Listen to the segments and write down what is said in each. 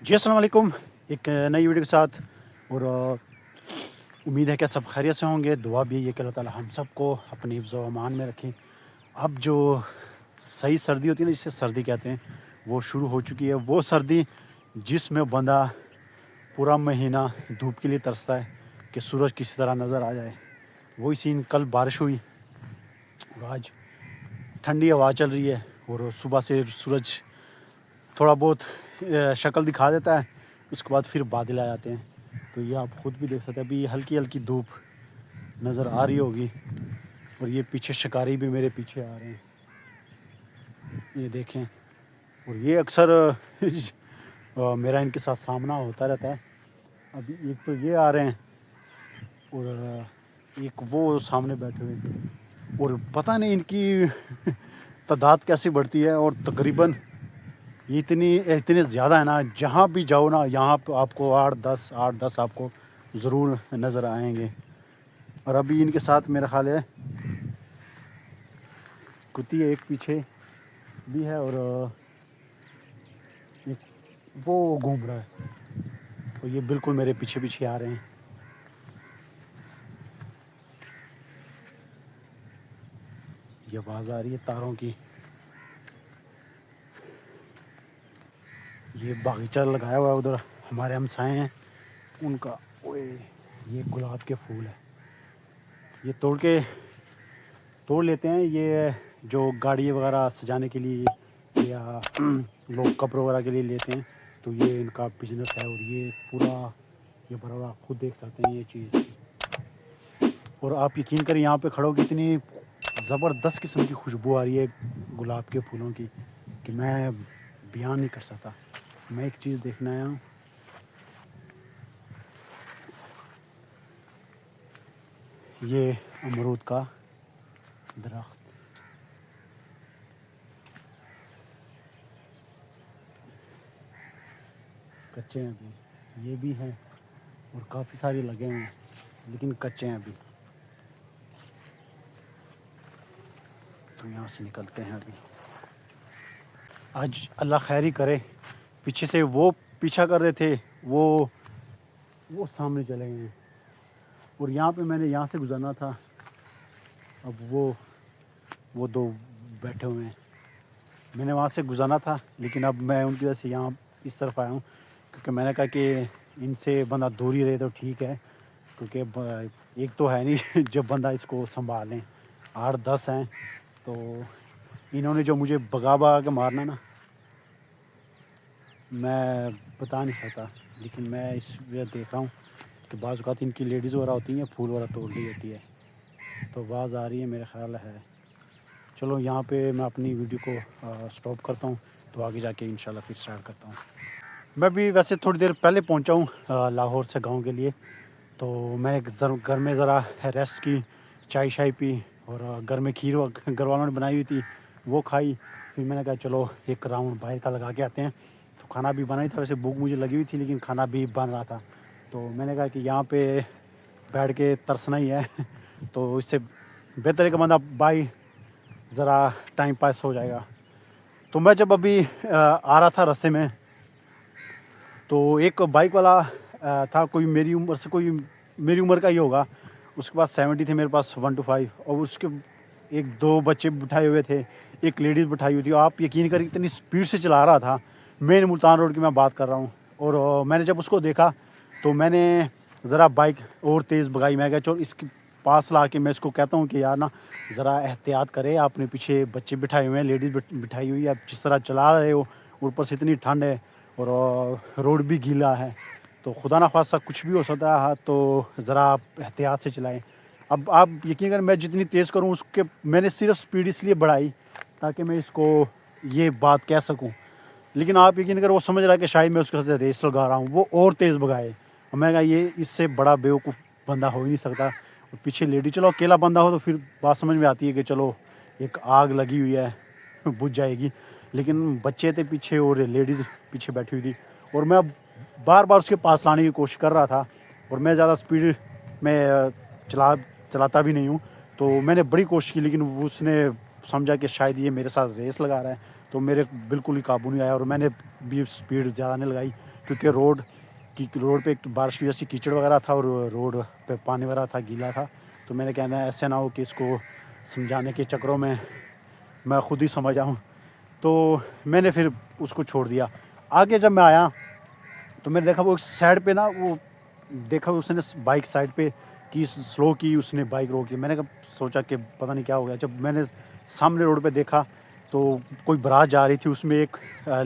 جی السلام علیکم، ایک نئی ویڈیو کے ساتھ اور امید ہے کہ سب خیریت سے ہوں گے. دعا بھی یہ کہ اللہ تعالیٰ ہم سب کو اپنی حفظ و امان میں رکھیں. اب جو صحیح سردی ہوتی ہے نا، جسے سردی کہتے ہیں، وہ شروع ہو چکی ہے. وہ سردی جس میں بندہ پورا مہینہ دھوپ کے لیے ترستا ہے کہ سورج کسی طرح نظر آ جائے. وہی سین. کل بارش ہوئی اور آج ٹھنڈی ہوا چل رہی ہے اور صبح سے سورج تھوڑا بہت شکل دکھا دیتا ہے، اس کے بعد پھر بادل آ جاتے ہیں. تو یہ آپ خود بھی دیکھ سکتے ہیں. ابھی ہلکی ہلکی دھوپ نظر آ رہی ہوگی اور یہ پیچھے شکاری بھی میرے پیچھے آ رہے ہیں، یہ دیکھیں. اور یہ اکثر میرا ان کے ساتھ سامنا ہوتا رہتا ہے. ابھی ایک تو یہ آ رہے ہیں اور ایک وہ سامنے بیٹھے ہوئے ہیں، اور پتہ نہیں ان کی تعداد کیسے بڑھتی ہے. اور تقریباً یہ اتنے زیادہ ہے نا، جہاں بھی جاؤ نا یہاں پہ آپ کو آٹھ دس آپ کو ضرور نظر آئیں گے. اور ابھی ان کے ساتھ میرا خیال ہے کتی ایک پیچھے بھی ہے اور ایک وہ گھوم رہا ہے. تو یہ بالکل میرے پیچھے پیچھے آ رہے ہیں. یہ آواز آ رہی ہے تاروں کی. یہ باغیچہ لگایا ہوا ہے ادھر ہمارے ہمسائے ہیں ان کا. اوئے یہ گلاب کے پھول ہے، یہ توڑ لیتے ہیں. یہ جو گاڑی وغیرہ سجانے کے لیے یا لوگ کپڑے وغیرہ کے لیے لیتے ہیں، تو یہ ان کا بزنس ہے. اور یہ پورا یہ بھرا ہوا خود دیکھ سکتے ہیں یہ چیز. اور آپ یقین کریں یہاں پہ کھڑو کہ اتنی زبردست قسم کی خوشبو آ رہی ہے گلاب کے پھولوں کی کہ میں بیان نہیں کر سکتا. میں ایک چیز دیکھنا آیا ہوں. یہ امرود کا درخت کچے ہیں ابھی، یہ بھی ہیں اور کافی سارے لگے ہوئے ہیں لیکن کچے ہیں ابھی. تو یہاں سے نکلتے ہیں ابھی. آج اللہ خیر ہی کرے. پیچھے سے وہ پیچھا کر رہے تھے، وہ سامنے چلے گئے ہیں. اور یہاں پہ میں نے یہاں سے گزرنا تھا. اب وہ دو بیٹھے ہوئے ہیں. میں نے وہاں سے گزرنا تھا لیکن اب میں ان کی وجہ سے یہاں اس طرف آیا ہوں، کیونکہ میں نے کہا کہ ان سے بندہ دور ہی رہے تو ٹھیک ہے. کیونکہ ایک تو ہے نہیں جب بندہ اس کو سنبھالیں، 8-10 ہیں. تو انہوں نے جو مجھے بگا کے مارنا نا، میں بتا نہیں سکتا. لیکن میں اس وجہ دیکھ رہا ہوں کہ بعض اوقات ان کی لیڈیز وغیرہ ہوتی ہیں، پھول وغیرہ توڑ لی ہوتی ہے. تو آواز آ رہی ہے میرا خیال ہے. چلو یہاں پہ میں اپنی ویڈیو کو سٹاپ کرتا ہوں، تو آگے جا کے انشاءاللہ پھر سٹارٹ کرتا ہوں. میں بھی ویسے تھوڑی دیر پہلے پہنچا ہوں لاہور سے گاؤں کے لیے. تو میں گھر میں ذرا ریسٹ کی، چائے پی اور گھر میں کھیر گھر والوں نے بنائی ہوئی تھی وہ کھائی. پھر میں نے کہا چلو ایک راؤنڈ باہر کا لگا کے آتے ہیں. تو کھانا بھی بنا ہی تھا، ویسے بھوک مجھے لگی ہوئی تھی لیکن کھانا بھی بن رہا تھا. تو میں نے کہا کہ یہاں پہ بیٹھ کے ترسنا ہی ہے تو اس سے بہتر ہے کہ بندہ بائی ذرا ٹائم پاس ہو جائے گا. تو میں جب ابھی آ رہا تھا رستے میں، تو ایک بائک والا تھا، کوئی میری عمر کا ہی ہوگا. اس کے پاس 70 تھے، میرے پاس 125. اور اس کے ایک دو بچے بٹھائے ہوئے تھے، ایک لیڈیز بٹھائی ہوئی تھی. آپ یقین کریں اتنی سپیڈ سے چلا رہا تھا. مین ملتان روڈ کی میں بات کر رہا ہوں. اور میں نے جب اس کو دیکھا تو میں نے ذرا بائک اور تیز بگائی. میں کہا چلو اس کے پاس لا کے میں اس کو کہتا ہوں کہ یار نا ذرا احتیاط کرے، آپ نے پیچھے بچے بٹھائے ہوئے ہیں، لیڈیز بٹھائی ہوئی ہے، آپ جس طرح چلا رہے ہو اوپر سے اتنی ٹھنڈ ہے اور روڈ بھی گیلا ہے، تو خدا نخواستہ کچھ بھی ہو سکتا ہے. تو ذرا آپ احتیاط سے چلائیں. اب آپ یقین کریں میں جتنی تیز کروں اس کے میں نے صرف سپیڈ اس لیے بڑھائی تاکہ میں اس کو یہ بات کہہ سکوں. لیکن آپ یقین کریں وہ سمجھ رہا ہے کہ شاید میں اس کے ساتھ ریس لگا رہا ہوں. وہ اور تیز بگائے. اور میں کہا یہ اس سے بڑا بیوقوف بندہ ہو ہی نہیں سکتا. اور پیچھے لیڈی، چلو اکیلا بندہ ہو تو پھر بات سمجھ میں آتی ہے کہ چلو ایک آگ لگی ہوئی ہے بجھ جائے گی. لیکن بچے تھے پیچھے اور لیڈیز پیچھے بیٹھی ہوئی تھی. اور میں بار بار اس کے پاس لانے کی کوشش کر رہا تھا. اور میں زیادہ سپیڈ میں چلاتا بھی نہیں ہوں. تو میں نے بڑی کوشش کی لیکن اس نے سمجھا کہ شاید یہ میرے ساتھ ریس لگا رہا ہے. تو میرے بالکل ہی قابو نہیں آیا اور میں نے بھی سپیڈ زیادہ نہیں لگائی. کیونکہ روڈ پہ بارش کی وجہ سے کیچڑ وغیرہ تھا اور روڈ پہ پانی وغیرہ تھا، گیلا تھا. تو میں نے کہنا ہے ایسے نہ ہو کہ اس کو سمجھانے کے چکروں میں میں خود ہی سمجھ آؤں. تو میں نے پھر اس کو چھوڑ دیا. آگے جب میں آیا تو میں نے دیکھا وہ سائڈ پہ نا، وہ دیکھا اس نے بائک سائڈ پہ کی، سلو کی، اس نے بائک روکی. میں نے سوچا کہ پتہ نہیں کیا ہو گیا. جب میں نے سامنے روڈ پہ دیکھا تو کوئی بارات جا رہی تھی، اس میں ایک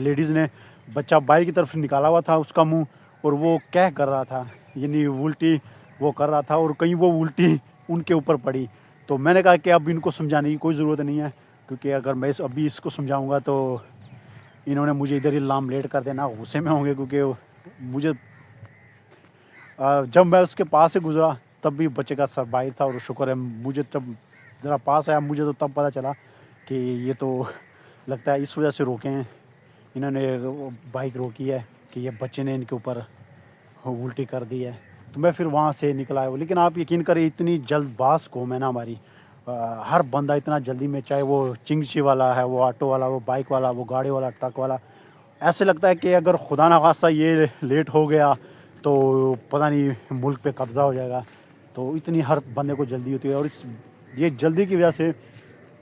لیڈیز نے بچہ باہر کی طرف نکالا ہوا تھا اس کا منہ، اور وہ کہہ کر رہا تھا، یعنی الٹی وہ کر رہا تھا، اور کہیں وہ الٹی ان کے اوپر پڑی. تو میں نے کہا کہ اب ان کو سمجھانے کی کوئی ضرورت نہیں ہے، کیونکہ اگر میں ابھی اس کو سمجھاؤں گا تو انہوں نے مجھے ادھر ہی لام لیٹ کر دینا، غصے میں ہوں گے. کیونکہ مجھے جب میں اس کے پاس سے گزرا تب بھی بچے کا سر باہر تھا، اور شکر ہے مجھے جب ذرا پاس آیا مجھے تو تب پتہ چلا کہ یہ تو لگتا ہے اس وجہ سے روکے ہیں انہوں نے بائک روکی ہے کہ یہ بچے نے ان کے اوپر الٹی کر دی ہے. تو میں پھر وہاں سے نکل آیا. لیکن آپ یقین کریں اتنی جلد باز قوم ہے نا ہماری، ہر بندہ اتنا جلدی میں، چاہے وہ چنگچی والا ہے، وہ آٹو والا، وہ بائک والا، وہ گاڑی والا، ٹرک والا، ایسے لگتا ہے کہ اگر خدا نخواستہ یہ لیٹ ہو گیا تو پتہ نہیں ملک پہ قبضہ ہو جائے گا. تو اتنی ہر بندے کو جلدی ہوتی ہے، اور یہ جلدی کی وجہ سے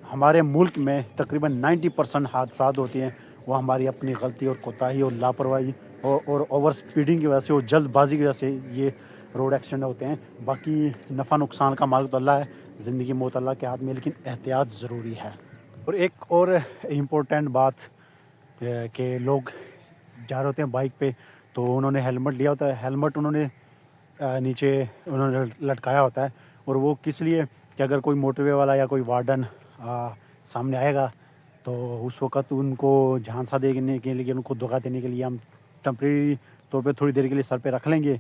ہمارے ملک میں تقریباً 90% حادثات ہوتے ہیں وہ ہماری اپنی غلطی اور کوتاہی اور لاپرواہی اور اوور سپیڈنگ کی وجہ سے اور جلد بازی کی وجہ سے یہ روڈ ایکسیڈنٹ ہوتے ہیں. باقی نفع نقصان کا مالک تو اللہ ہے، زندگی موت اللہ کے ہاتھ میں، لیکن احتیاط ضروری ہے. اور ایک اور امپورٹنٹ بات کہ لوگ جا رہے ہوتے ہیں بائک پہ تو انہوں نے ہیلمٹ لیا ہوتا ہے. ہیلمٹ انہوں نے نیچے انہوں نے لٹکایا ہوتا ہے، اور وہ کس لیے کہ اگر کوئی موٹر وے والا یا کوئی وارڈن سامنے آئے گا تو اس وقت ان کو جھانسا دینے کے لیے، ان کو دھوکہ دینے کے لیے ہم ٹمپریری طور پہ تھوڑی دیر کے لیے سر پہ رکھ لیں گے،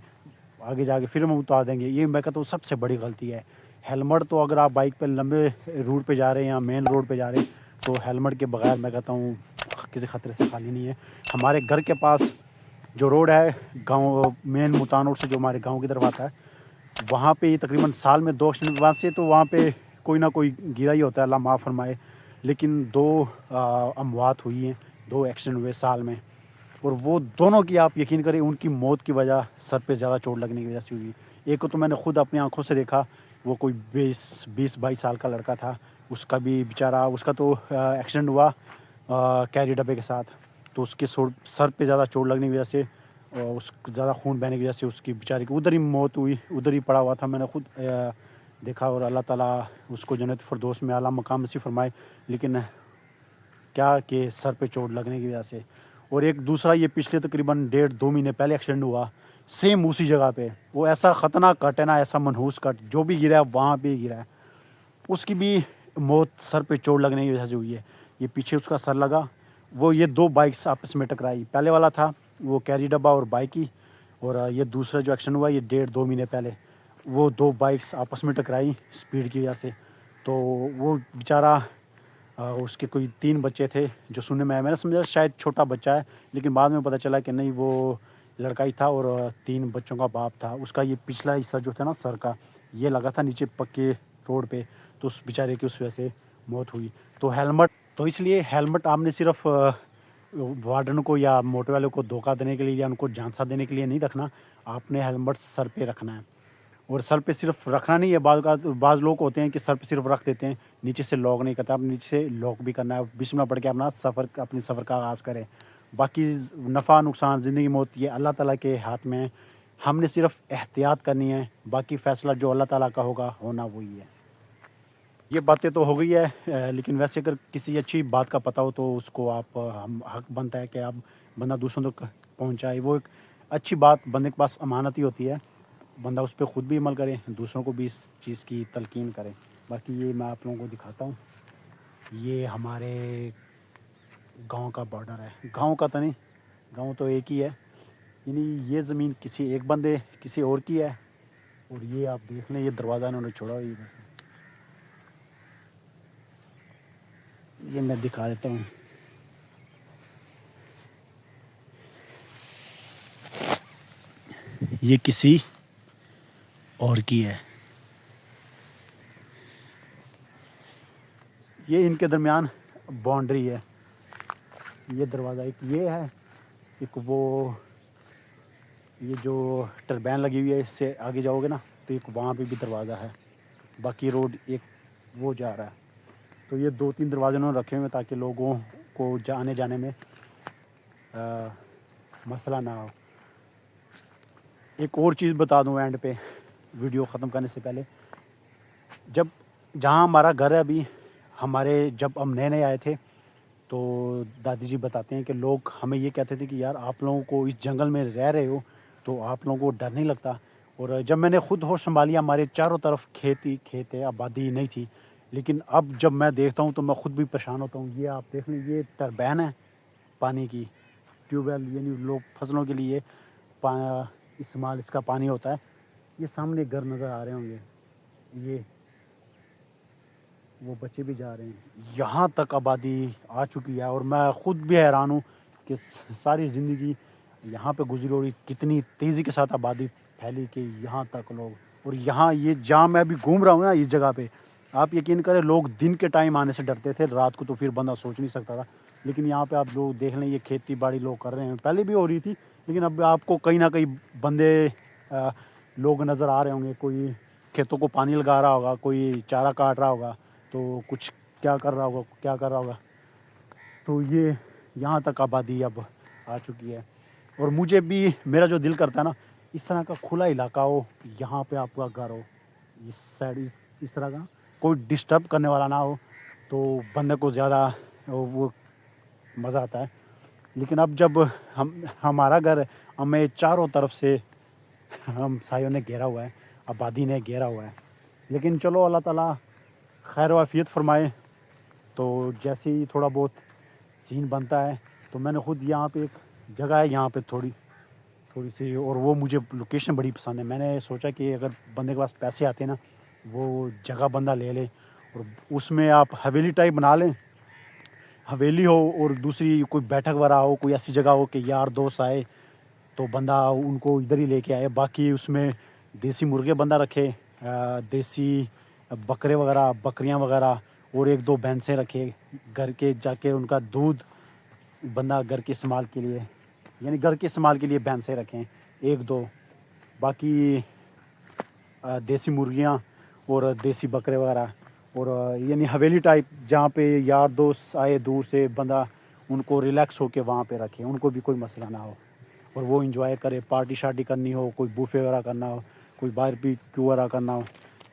آگے جا کے پھر ہم اتار دیں گے. یہ میں کہتا ہوں سب سے بڑی غلطی ہے. ہیلمٹ تو اگر آپ بائک پہ لمبے روٹ پہ جا رہے ہیں یا مین روڈ پہ جا رہے ہیں تو ہیلمٹ کے بغیر میں کہتا ہوں کسی خطرے سے خالی نہیں ہے. ہمارے گھر کے پاس جو روڈ ہے گاؤں مین ملتان روڈ سے جو ہمارے گاؤں کی طرف آتا ہے، وہاں پہ تقریباً سال میں 2 ایکسیڈنٹ وہاں سے، تو وہاں پہ کوئی نہ کوئی گرا ہی ہوتا ہے، اللہ معاف فرمائے. لیکن 2 اموات ہوئی ہیں، 2 ایکسیڈنٹ ہوئے سال میں، اور وہ دونوں کی آپ یقین کریں ان کی موت کی وجہ سر پہ زیادہ چوٹ لگنے کی وجہ سے ہوئی. ایک کو تو میں نے خود اپنی آنکھوں سے دیکھا، وہ کوئی 20-22 سال کا لڑکا تھا، اس کا بھی بیچارہ، اس کا تو ایکسیڈنٹ ہوا کیری ڈبے کے ساتھ، تو اس کے سر پہ زیادہ چوٹ لگنے کی وجہ سے، اس زیادہ خون بہنے کی وجہ سے اس کی بیچارے کی ادھر ہی موت ہوئی، ادھر ہی پڑا ہوا تھا. میں نے خود دیکھا، اور اللہ تعالیٰ اس کو جنت فردوس میں اعلیٰ مقام نصیب فرمائے. لیکن کیا کہ سر پہ چوٹ لگنے کی وجہ سے. اور ایک دوسرا یہ پچھلے تقریباً 1.5-2 مہینے پہلے ایکسیڈنٹ ہوا سیم اسی جگہ پہ. وہ ایسا خطرناک کٹ ہے نا، ایسا منحوس کٹ، جو بھی گرا ہے وہاں پہ گرا ہے. اس کی بھی موت سر پہ چوٹ لگنے کی وجہ سے ہوئی ہے. یہ پیچھے اس کا سر لگا، وہ یہ 2 بائکس آپس میں ٹکرائی. پہلے والا تھا وہ کیری ڈبہ اور بائک ہی، اور یہ دوسرا جو ایکسیڈنٹ ہوا یہ 1.5-2 مہینے پہلے، وہ 2 بائکس آپس میں ٹکرائی سپیڈ کی وجہ سے. تو وہ بیچارہ اس کے کوئی 3 بچے تھے جو سننے میں آیا. میں نے سمجھا شاید چھوٹا بچہ ہے، لیکن بعد میں پتہ چلا کہ نہیں، وہ لڑکا ہی تھا اور 3 بچوں کا باپ تھا. اس کا یہ پچھلا حصہ جو تھا نا سر کا، یہ لگا تھا نیچے پکے روڈ پہ، تو اس بیچارے کی اس وجہ سے موت ہوئی. تو ہیلمٹ، تو اس لیے ہیلمٹ آپ نے صرف وارڈن کو یا موٹر والے کو دھوکہ دینے کے لیے یا ان کو جھانسا دینے کے لیے نہیں رکھنا. آپ نے ہیلمٹ سر پہ رکھنا ہے، اور سر پہ صرف رکھنا نہیں ہے. بعض لوگ ہوتے ہیں کہ سر پہ صرف رکھ دیتے ہیں، نیچے سے لاک نہیں کرتا. آپ نیچے سے لاک بھی کرنا ہے. بسم اللہ پڑھ کے اپنی سفر کا آغاز کریں. باقی نفع نقصان، زندگی موت، یہ اللہ تعالیٰ کے ہاتھ میں ہے. ہم نے صرف احتیاط کرنی ہے، باقی فیصلہ جو اللہ تعالیٰ کا ہوگا ہونا وہی ہے. یہ باتیں تو ہو گئی ہے، لیکن ویسے اگر کسی اچھی بات کا پتہ ہو تو اس کو آپ حق بنتا ہے کہ آپ بندہ دوسروں تک پہنچائے. وہ ایک اچھی بات بندے کے پاس امانت ہی ہوتی ہے، بندہ اس پہ خود بھی عمل کرے، دوسروں کو بھی اس چیز کی تلقین کرے. باقی یہ میں آپ لوگوں کو دکھاتا ہوں، یہ ہمارے گاؤں کا بارڈر ہے. گاؤں کا تو نہیں، گاؤں تو ایک ہی ہے، یعنی یہ زمین کسی ایک بندے کسی اور کی ہے. اور یہ آپ دیکھ لیں، یہ دروازہ انہوں نے چھوڑا ہوئی ہے. یہ میں دکھا دیتا ہوں. یہ کسی اور کی ہے. یہ ان کے درمیان باؤنڈری ہے. یہ دروازہ ایک یہ ہے، ایک وہ یہ جو ٹربین لگی ہوئی ہے اس سے آگے جاؤ گے نا تو ایک وہاں پہ بھی دروازہ ہے، باقی روڈ ایک وہ جا رہا ہے. تو یہ 2-3 دروازے انہوں نے رکھے ہوئے تاکہ لوگوں کو آنے جانے میں مسئلہ نہ ہو. ایک اور چیز بتا دوں اینڈ پہ ویڈیو ختم کرنے سے پہلے، جہاں ہمارا گھر ہے ابھی، جب ہم نئے آئے تھے تو دادی جی بتاتے ہیں کہ لوگ ہمیں یہ کہتے تھے کہ یار آپ لوگوں کو اس جنگل میں رہ رہے ہو تو آپ لوگوں کو ڈر نہیں لگتا. اور جب میں نے خود ہوش سنبھالی، ہمارے چاروں طرف کھیت ہے، آبادی نہیں تھی، لیکن اب جب میں دیکھتا ہوں تو میں خود بھی پریشان ہوتا ہوں. یہ آپ دیکھ لیں، یہ ٹربین ہے پانی کی، ٹیوب ویل، یعنی لوگ فصلوں کے لیے استعمال اس کا پانی ہوتا ہے. یہ سامنے گھر نظر آ رہے ہوں گے، یہ وہ بچے بھی جا رہے ہیں. یہاں تک آبادی آ چکی ہے اور میں خود بھی حیران ہوں کہ ساری زندگی یہاں پہ گزری ہو رہی، کتنی تیزی کے ساتھ آبادی پھیلی کہ یہاں تک لوگ. اور یہاں یہ جہاں میں ابھی گھوم رہا ہوں نا اس جگہ پہ، آپ یقین کریں لوگ دن کے ٹائم آنے سے ڈرتے تھے، رات کو تو پھر بندہ سوچ نہیں سکتا تھا. لیکن یہاں پہ آپ لوگ دیکھ لیں، یہ کھیتی باڑی لوگ کر رہے ہیں، پہلے بھی ہو رہی تھی، لیکن اب آپ کو کہیں نہ کہیں بندے لوگ نظر آ رہے ہوں گے. کوئی کھیتوں کو پانی لگا رہا ہوگا، کوئی چارہ کاٹ رہا ہوگا، تو کچھ کیا کر رہا ہوگا. تو یہ یہاں تک آبادی اب آ چکی ہے. اور مجھے بھی، میرا جو دل کرتا ہے نا، اس طرح کا کھلا علاقہ ہو، یہاں پہ آپ کا گھر ہو، اس سائڈ اس طرح کا کوئی ڈسٹرب کرنے والا نہ ہو، تو بندے کو زیادہ وہ مزہ آتا ہے. لیکن اب جب ہمارا گھر ہے، ہمیں چاروں طرف سے ہمسایوں نے گھیرا ہوا ہے، آبادی نے گھیرا ہوا ہے. لیکن چلو اللہ تعالیٰ خیر و عافیت فرمائے. تو جیسے ہی تھوڑا بہت سین بنتا ہے، تو میں نے خود یہاں پہ ایک جگہ ہے یہاں پہ تھوڑی سی، اور وہ مجھے لوکیشن بڑی پسند ہے. میں نے سوچا کہ اگر بندے کے پاس پیسے آتے ہیں نا، وہ جگہ بندہ لے لے اور اس میں آپ حویلی ٹائپ بنا لیں، حویلی ہو اور دوسری کوئی بیٹھک وغیرہ ہو، کوئی ایسی جگہ ہو کہ یار دوست آئے تو بندہ ان کو ادھر ہی لے کے آئے. باقی اس میں دیسی مرغے بندہ رکھے، دیسی بکرے وغیرہ، بکریاں وغیرہ، اور 1-2 بھینسیں رکھے گھر کے، جا کے ان کا دودھ بندہ گھر کے استعمال کے لیے، یعنی گھر کے استعمال کے لیے بھینسیں رکھیں 1-2. باقی دیسی مرغیاں اور دیسی بکرے وغیرہ، اور یعنی حویلی ٹائپ جہاں پہ یار دوست آئے دور سے، بندہ ان کو ریلیکس ہو کے وہاں پہ رکھے، ان کو بھی کوئی مسئلہ نہ ہو اور وہ انجوائے کرے. پارٹی شارٹی کرنی ہو، کوئی بوفے وغیرہ کرنا ہو، کوئی باربیکیو وغیرہ کرنا ہو،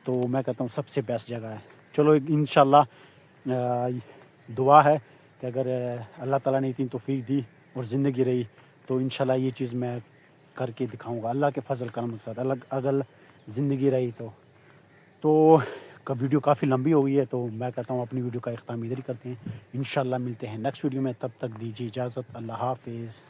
تو میں کہتا ہوں سب سے بیسٹ جگہ ہے. چلو انشاءاللہ دعا ہے کہ اگر اللہ تعالیٰ نے اتنی توفیق دی اور زندگی رہی تو انشاءاللہ یہ چیز میں کر کے دکھاؤں گا، اللہ کے فضل کرم کے ساتھ، اگر زندگی رہی تو ویڈیو کافی لمبی ہو گئی ہے، تو میں کہتا ہوں اپنی ویڈیو کا اختتام ادھر ہی کرتے ہیں. انشاءاللہ ملتے ہیں نیکسٹ ویڈیو میں، تب تک دیجیے اجازت. اللہ حافظ.